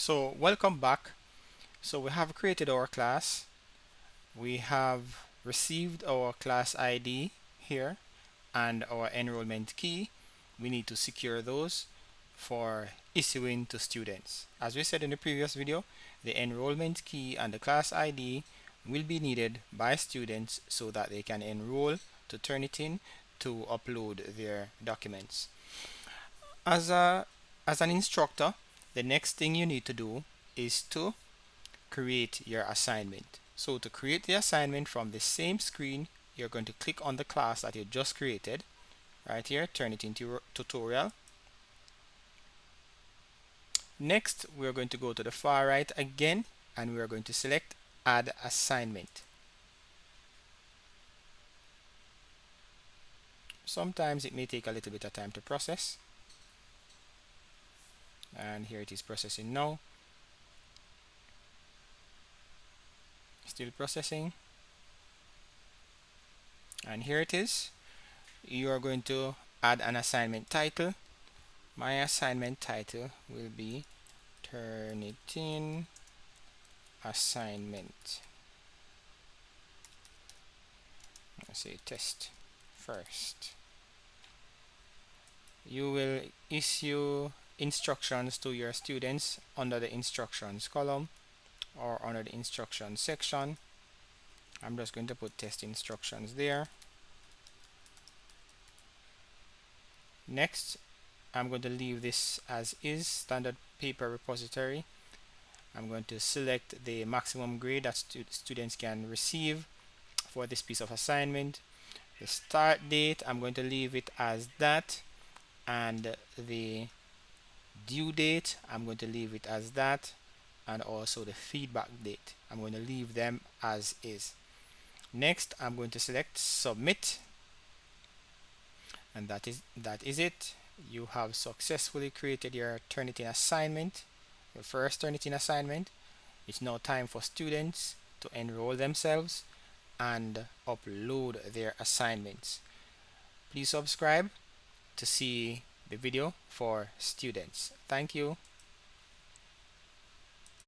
So welcome back. So we have created our class. We have received our class ID here and our enrollment key. We need to secure those for issuing to students. As we said in the previous video, the enrollment key and the class ID will be needed by students so that they can enroll to Turnitin to upload their documents. As an instructor, the next thing you need to do is to create your assignment. So to create the assignment from the same screen, you're going to click on the class that you just created right here, Turnitin tutorial. Next, we're going to go to the far right again and we're going to select add assignment. Sometimes it may take a little bit of time to process, and here it is processing now. Still processing, and here it is. You are going to add an assignment title. My assignment title will be Turnitin assignment. Let's say test first. You will issue instructions to your students under the instructions column or under the instructions section. I'm just going to put test instructions there. Next, I'm going to leave this as is, standard paper repository. I'm going to select the maximum grade that students can receive for this piece of assignment. The start date, I'm going to leave it as that, and the due date, I'm going to leave it as that, and also the feedback date, I'm going to leave them as is. Next, I'm going to select submit, and that is it. You have successfully created your Turnitin assignment, your first Turnitin assignment. It's now time for students to enroll themselves and upload their assignments. Please subscribe to see the video for students. Thank you.